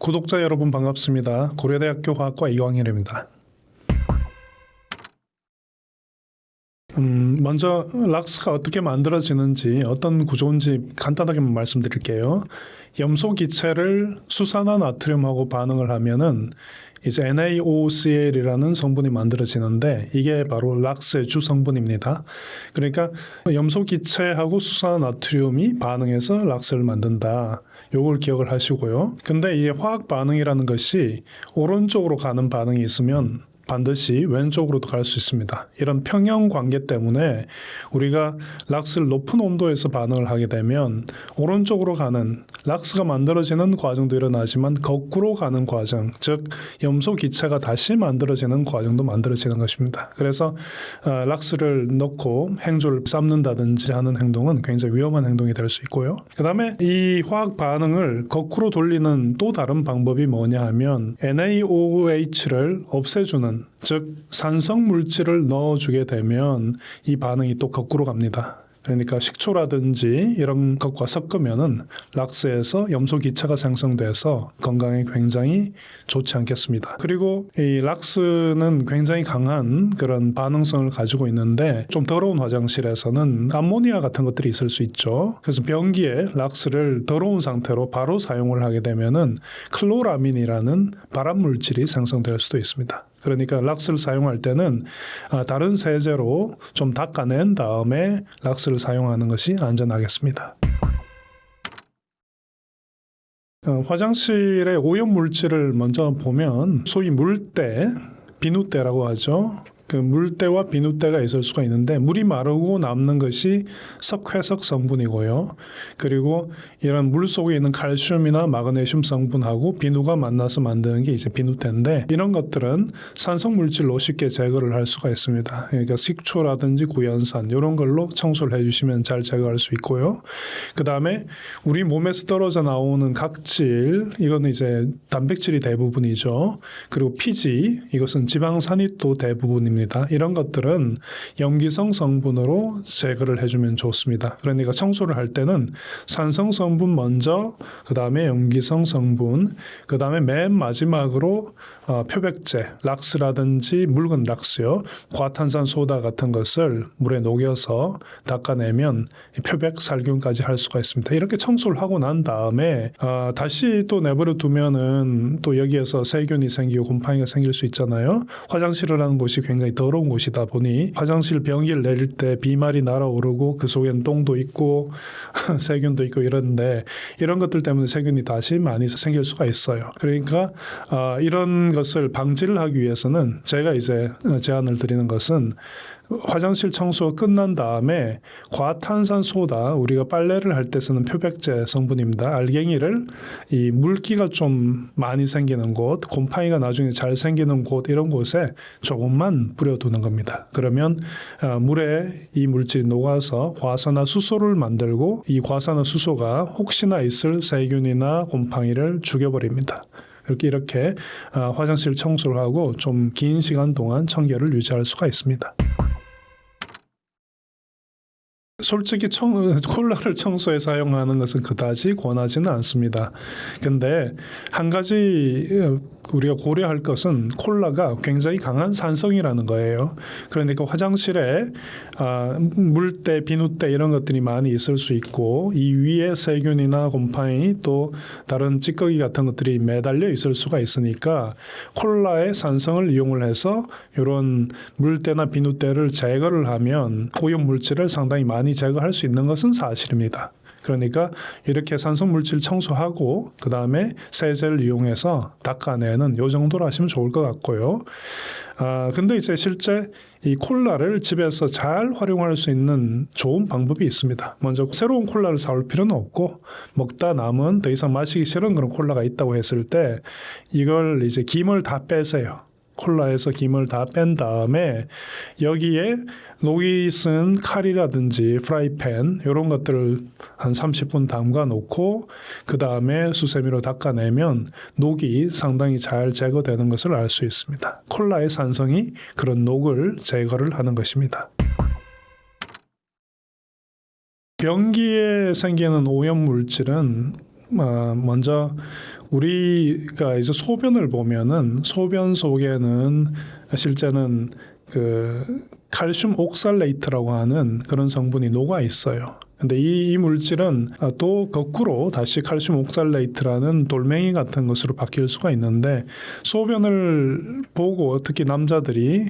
구독자 여러분 반갑습니다. 고려대학교 화학과 이광일입니다. 먼저 락스가 어떻게 만들어지는지 어떤 구조인지 간단하게 말씀드릴게요. 염소 기체를 수산화 나트륨하고 반응을 하면은 이제 NaOCl이라는 성분이 만들어지는데 이게 바로 락스의 주 성분입니다. 그러니까 염소 기체하고 수산화 나트륨이 반응해서 락스를 만든다. 요걸 기억을 하시고요. 근데 이게 화학 반응이라는 것이 오른쪽으로 가는 반응이 있으면 반드시 왼쪽으로도 갈 수 있습니다. 이런 평형 관계 때문에 우리가 락스를 높은 온도에서 반응을 하게 되면 오른쪽으로 가는 락스가 만들어지는 과정도 일어나지만 거꾸로 가는 과정, 즉 염소 기체가 다시 만들어지는 과정도 만들어지는 것입니다. 그래서 락스를 넣고 행주를 삶는다든지 하는 행동은 굉장히 위험한 행동이 될 수 있고요. 그 다음에 이 화학 반응을 거꾸로 돌리는 또 다른 방법이 뭐냐 하면 NaOH를 없애주는, 즉 산성 물질을 넣어주게 되면 이 반응이 또 거꾸로 갑니다. 그러니까 식초라든지 이런 것과 섞으면은 락스에서 염소 기체가 생성돼서 건강에 굉장히 좋지 않겠습니다. 그리고 이 락스는 굉장히 강한 그런 반응성을 가지고 있는데 좀 더러운 화장실에서는 암모니아 같은 것들이 있을 수 있죠. 그래서 변기에 락스를 더러운 상태로 바로 사용을 하게 되면은 클로라민이라는 발암 물질이 생성될 수도 있습니다. 그러니까 락스를 사용할 때는 다른 세제로 좀 닦아낸 다음에 락스를 사용하는 것이 안전하겠습니다. 화장실의 오염 물질을 먼저 보면 소위 물때, 비누때라고 하죠. 그 물때와 비누때가 있을 수가 있는데 물이 마르고 남는 것이 석회석 성분이고요. 그리고 이런 물 속에 있는 칼슘이나 마그네슘 성분하고 비누가 만나서 만드는 게 이제 비누때인데 이런 것들은 산성 물질로 쉽게 제거를 할 수가 있습니다. 그러니까 식초라든지 구연산 이런 걸로 청소를 해주시면 잘 제거할 수 있고요. 그 다음에 우리 몸에서 떨어져 나오는 각질, 이건 이제 단백질이 대부분이죠. 그리고 피지, 이것은 지방산이 또 대부분입니다. 이런 것들은 염기성 성분으로 제거를 해주면 좋습니다. 그러니까 청소를 할 때는 산성 성분 먼저, 그 다음에 염기성 성분, 그 다음에 맨 마지막으로 표백제, 락스라든지 묽은 락스요, 과탄산 소다 같은 것을 물에 녹여서 닦아내면 표백 살균까지 할 수가 있습니다. 이렇게 청소를 하고 난 다음에 다시 또 내버려 두면은 또 여기에서 세균이 생기고 곰팡이가 생길 수 있잖아요. 화장실이라는 곳이 굉장히 더러운 곳이다 보니 화장실 변기를 내릴 때 비말이 날아오르고 그 속에는 똥도 있고 세균도 있고 이런데 이런 것들 때문에 세균이 다시 많이 생길 수가 있어요. 그러니까 이런 것을 방지를 하기 위해서는 제가 이제 제안을 드리는 것은 화장실 청소가 끝난 다음에 과탄산소다, 우리가 빨래를 할 때 쓰는 표백제 성분입니다. 알갱이를 이 물기가 좀 많이 생기는 곳, 곰팡이가 나중에 잘 생기는 곳, 이런 곳에 조금만 뿌려두는 겁니다. 그러면 물에 이 물질이 녹아서 과산화수소를 만들고 이 과산화수소가 혹시나 있을 세균이나 곰팡이를 죽여버립니다. 이렇게 화장실 청소를 하고 좀 긴 시간 동안 청결을 유지할 수가 있습니다. 솔직히 콜라를 청소에 사용하는 것은 그다지 권하지는 않습니다. 근데 한 가지 우리가 고려할 것은 콜라가 굉장히 강한 산성이라는 거예요. 그러니까 화장실에 물때, 비누때 이런 것들이 많이 있을 수 있고 이 위에 세균이나 곰팡이 또 다른 찌꺼기 같은 것들이 매달려 있을 수가 있으니까 콜라의 산성을 이용을 해서 이런 물때나 비누때를 제거를 하면 오염 물질을 상당히 많이 제거할 수 있는 것은 사실입니다. 그러니까 이렇게 산성 물질 청소하고 그 다음에 세제를 이용해서 닦아내는 요 정도로 하시면 좋을 것 같고요. 근데 이제 실제 이 콜라를 집에서 잘 활용할 수 있는 좋은 방법이 있습니다. 먼저 새로운 콜라를 사올 필요는 없고 먹다 남은 더 이상 마시기 싫은 그런 콜라가 있다고 했을 때 이걸 이제 김을 다 빼세요. 콜라에서 김을 다 뺀 다음에 여기에 녹이 쓴 칼이라든지 프라이팬 이런 것들을 한 30분 담가 놓고 그 다음에 수세미로 닦아내면 녹이 상당히 잘 제거되는 것을 알 수 있습니다. 콜라의 산성이 그런 녹을 제거를 하는 것입니다. 변기에 생기는 오염 물질은 먼저 우리가 이제 소변을 보면은 소변 속에는 실제는 그 칼슘 옥살레이트라고 하는 그런 성분이 녹아 있어요. 근데 이 물질은 또 거꾸로 다시 칼슘 옥살레이트라는 돌멩이 같은 것으로 바뀔 수가 있는데, 소변을 보고 특히 남자들이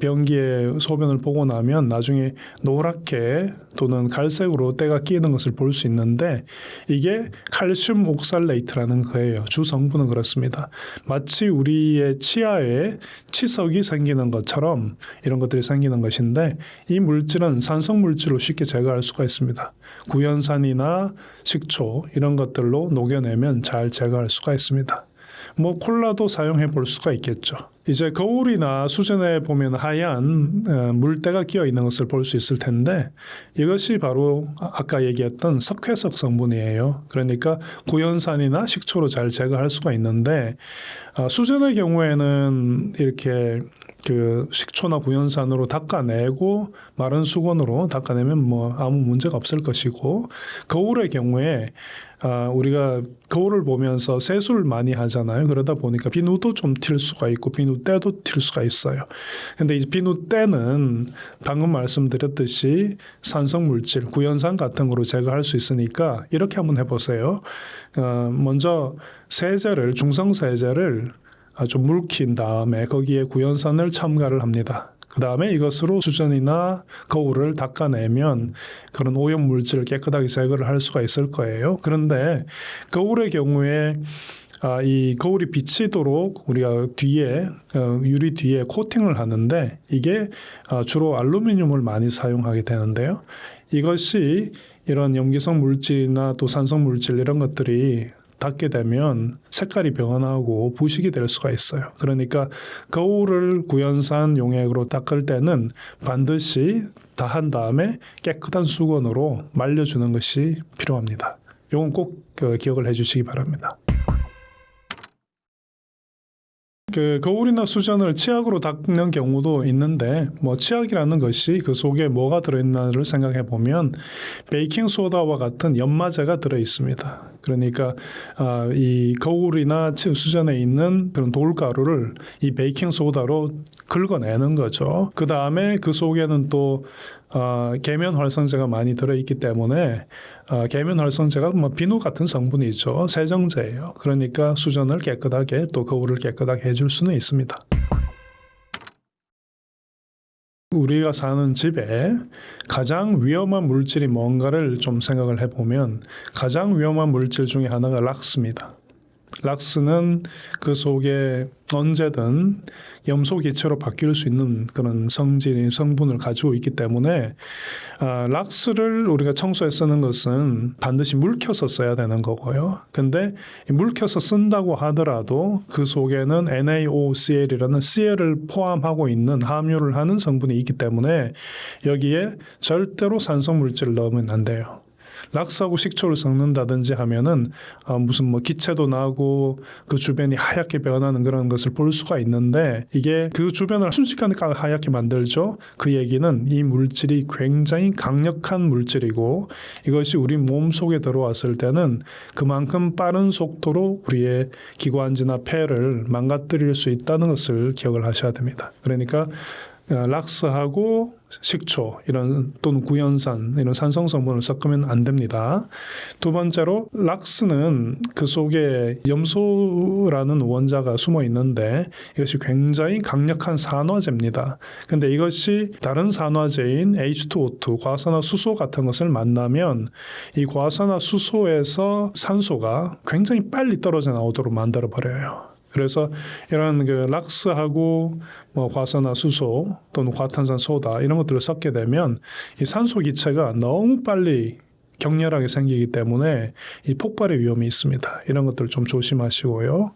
변기에 소변을 보고 나면 나중에 노랗게 또는 갈색으로 때가 끼는 것을 볼 수 있는데, 이게 칼슘 옥살레이트라는 거예요. 주 성분은 그렇습니다. 마치 우리의 치아에 치석이 생기는 것처럼 이런 것들이 생기는 것인데, 이 물질은 산성 물질로 쉽게 제거할 수가 있습니다. 구연산이나 식초 이런 것들로 녹여내면 잘 제거할 수가 있습니다. 뭐 콜라도 사용해 볼 수가 있겠죠. 이제 거울이나 수전에 보면 하얀 물때가 끼어 있는 것을 볼 수 있을 텐데, 이것이 바로 아까 얘기했던 석회석 성분이에요. 그러니까 구연산이나 식초로 잘 제거할 수가 있는데, 수전의 경우에는 이렇게 그 식초나 구연산으로 닦아내고 마른 수건으로 닦아내면 뭐 아무 문제가 없을 것이고, 거울의 경우에 우리가 거울을 보면서 세수를 많이 하잖아요. 그러다 보니까 비누도 좀 튈 수가 있고 비누때도 튈 수가 있어요. 근데 이 비누때는 방금 말씀드렸듯이 산성 물질, 구연산 같은 거로 제거할 수 있으니까 이렇게 한번 해보세요. 먼저 세제를, 중성 세제를 좀 묽힌 다음에 거기에 구연산을 첨가를 합니다. 그 다음에 이것으로 수전이나 거울을 닦아내면 그런 오염 물질을 깨끗하게 제거를 할 수가 있을 거예요. 그런데 거울의 경우에 이 거울이 비치도록 우리가 뒤에 유리 뒤에 코팅을 하는데, 이게 주로 알루미늄을 많이 사용하게 되는데요. 이것이 이런 염기성 물질이나 또 산성 물질 이런 것들이 닿게 되면 색깔이 변하고 부식이 될 수가 있어요. 그러니까 거울을 구연산 용액으로 닦을 때는 반드시 다 한 다음에 깨끗한 수건으로 말려주는 것이 필요합니다. 이건 꼭 기억을 해주시기 바랍니다. 그 거울이나 수전을 치약으로 닦는 경우도 있는데, 뭐 치약이라는 것이 그 속에 뭐가 들어있나를 생각해 보면 베이킹 소다와 같은 연마제가 들어 있습니다. 그러니까 이 거울이나 수전에 있는 그런 돌가루를 이 베이킹 소다로 긁어내는 거죠. 그 다음에 그 속에는 또 계면 활성제가 많이 들어있기 때문에 계면 활성제가 뭐 비누 같은 성분이죠. 세정제예요. 그러니까 수전을 깨끗하게 또 거울을 깨끗하게 해줄 수는 있습니다. 우리가 사는 집에 가장 위험한 물질이 뭔가를 좀 생각을 해보면 가장 위험한 물질 중에 하나가 락스입니다. 락스는 그 속에 언제든 염소 기체로 바뀔 수 있는 그런 성분을 가지고 있기 때문에 락스를 우리가 청소에 쓰는 것은 반드시 묽혀서 써야 되는 거고요. 근데 묽혀서 쓴다고 하더라도 그 속에는 NaOCl이라는 Cl을 포함하고 있는 함유를 하는 성분이 있기 때문에 여기에 절대로 산성 물질을 넣으면 안 돼요. 락스하고 식초를 섞는다든지 하면은 무슨 뭐 기체도 나고 그 주변이 하얗게 변하는 그런 것을 볼 수가 있는데, 이게 그 주변을 순식간에 하얗게 만들죠. 그 얘기는 이 물질이 굉장히 강력한 물질이고, 이것이 우리 몸 속에 들어왔을 때는 그만큼 빠른 속도로 우리의 기관지나 폐를 망가뜨릴 수 있다는 것을 기억을 하셔야 됩니다. 그러니까 락스하고 식초 이런 또는 구연산 이런 산성 성분을 섞으면 안 됩니다. 두 번째로 락스는 그 속에 염소라는 원자가 숨어 있는데 이것이 굉장히 강력한 산화제입니다. 근데 이것이 다른 산화제인 H2O2 과산화수소 같은 것을 만나면 이 과산화수소에서 산소가 굉장히 빨리 떨어져 나오도록 만들어 버려요. 그래서 이런 그 락스하고 뭐 과산화수소 또는 과탄산소다 이런 것들을 섞게 되면 이 산소 기체가 너무 빨리 격렬하게 생기기 때문에 이 폭발의 위험이 있습니다. 이런 것들 좀 조심하시고요.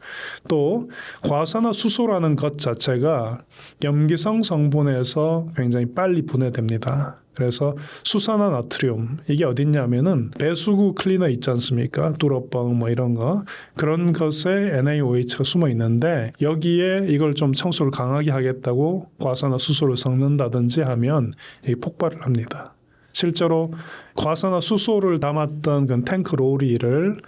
또 과산화수소라는 것 자체가 염기성 성분에서 굉장히 빨리 분해됩니다. 그래서 수산화 나트륨 이게 어딨냐면은 배수구 클리너 있지 않습니까? 뚜러뻥 뭐 이런 거 그런 것에 NaOH가 숨어 있는데 여기에 이걸 좀 청소를 강하게 하겠다고 과산화수소를 섞는다든지 하면 이 폭발을 합니다. 실제로 과산화수소를 담았던 그 탱크 로리를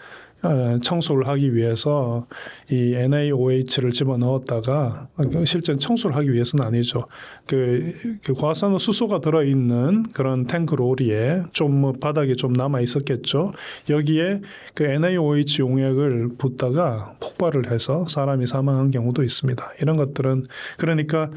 청소를 하기 위해서 이 NaOH를 집어넣었다가 실제 청소를 하기 위해서는 아니죠. 그 과산화수소가 들어있는 그런 탱크 로리에 좀 뭐 바닥에 좀 남아 있었겠죠. 여기에 그 NaOH 용액을 붓다가 폭발을 해서 사람이 사망한 경우도 있습니다. 이런 것들은 그러니까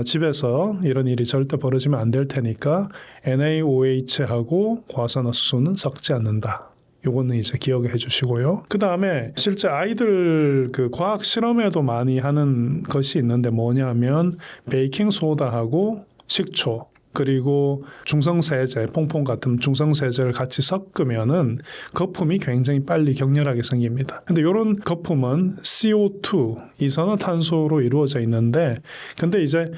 집에서 이런 일이 절대 벌어지면 안 될 테니까 NaOH하고 과산화수소는 섞지 않는다. 요거는 이제 기억해 주시고요. 그 다음에 실제 아이들 그 과학 실험에도 많이 하는 것이 있는데 뭐냐면 베이킹 소다하고 식초 그리고 중성세제, 퐁퐁 같은 중성세제를 같이 섞으면은 거품이 굉장히 빨리 격렬하게 생깁니다. 근데 이런 거품은 CO2, 이산화탄소로 이루어져 있는데 근데 이제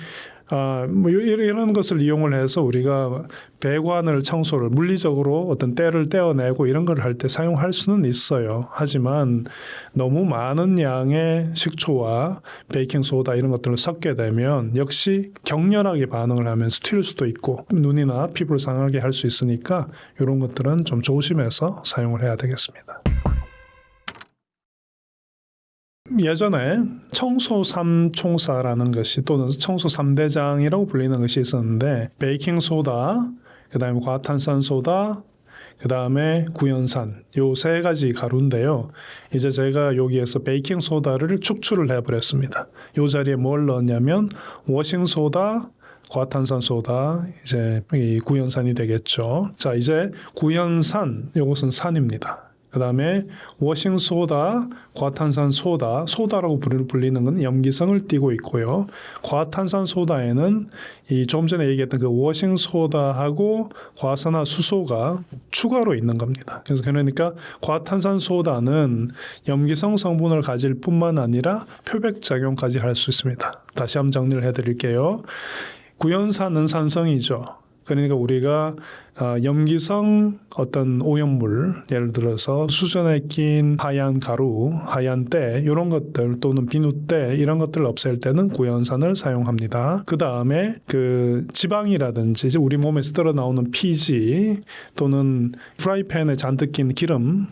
뭐 이런 것을 이용을 해서 우리가 배관을 청소를 물리적으로 어떤 때를 떼어내고 이런 걸 할 때 사용할 수는 있어요. 하지만 너무 많은 양의 식초와 베이킹 소다 이런 것들을 섞게 되면 역시 격렬하게 반응을 하면서 튈 수도 있고 눈이나 피부를 상하게 할 수 있으니까 이런 것들은 좀 조심해서 사용을 해야 되겠습니다. 예전에 청소 3총사라는 것이 또는 청소 3대장이라고 불리는 것이 있었는데 베이킹 소다, 그다음에 과탄산소다, 그다음에 구연산 요 세 가지 가루인데요. 이제 제가 여기에서 베이킹 소다를 축출을 해버렸습니다. 요 자리에 뭘 넣었냐면 워싱 소다, 과탄산소다, 이제 이 구연산이 되겠죠. 자, 이제 구연산 요것은 산입니다. 그 다음에 워싱소다, 과탄산소다, 소다라고 불리는 건 염기성을 띠고 있고요. 과탄산소다에는 이 좀 전에 얘기했던 그 워싱소다하고 과산화수소가 추가로 있는 겁니다. 그래서 그러니까 과탄산소다는 염기성 성분을 가질 뿐만 아니라 표백작용까지 할 수 있습니다. 다시 한번 정리를 해드릴게요. 구연산은 산성이죠. 그러니까 우리가 염기성 어떤 오염물 예를 들어서 수전에 낀 하얀 가루, 하얀 때 이런 것들 또는 비누때 이런 것들을 없앨 때는 구연산을 사용합니다. 그 다음에 그 지방이라든지 우리 몸에서 떨어 나오는 피지 또는 프라이팬에 잔뜩 낀 기름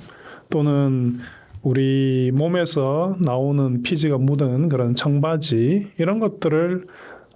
또는 우리 몸에서 나오는 피지가 묻은 그런 청바지 이런 것들을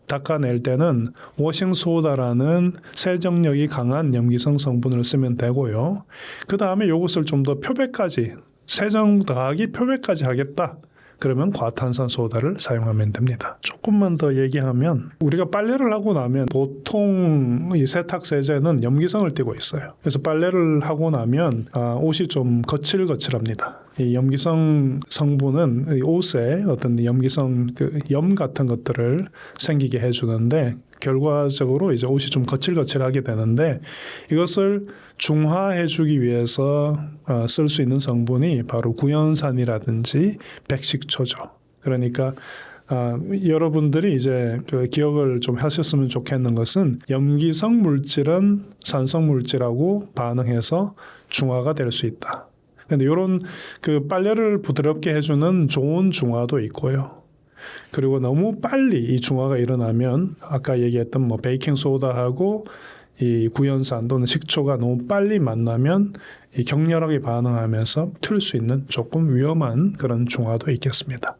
닦아낼 때는 워싱소다라는 세정력이 강한 염기성 성분을 쓰면 되고요. 그 다음에 이것을 좀 더 표백까지 세정 더하기 표백까지 하겠다. 그러면 과탄산소다를 사용하면 됩니다. 조금만 더 얘기하면 우리가 빨래를 하고 나면 보통 이 세탁세제는 염기성을 띠고 있어요. 그래서 빨래를 하고 나면 옷이 좀 거칠거칠합니다. 이 염기성 성분은 이 옷에 어떤 염기성 염 같은 것들을 생기게 해주는데 결과적으로 이제 옷이 좀 거칠거칠하게 되는데 이것을 중화해주기 위해서 쓸 수 있는 성분이 바로 구연산이라든지 백식초죠. 그러니까 여러분들이 이제 기억을 좀 하셨으면 좋겠는 것은 염기성 물질은 산성 물질하고 반응해서 중화가 될 수 있다. 근데 이런 그 빨래를 부드럽게 해주는 좋은 중화도 있고요. 그리고 너무 빨리 이 중화가 일어나면 아까 얘기했던 뭐 베이킹 소다하고 이 구연산 또는 식초가 너무 빨리 만나면 이 격렬하게 반응하면서 튈 수 있는 조금 위험한 그런 중화도 있겠습니다.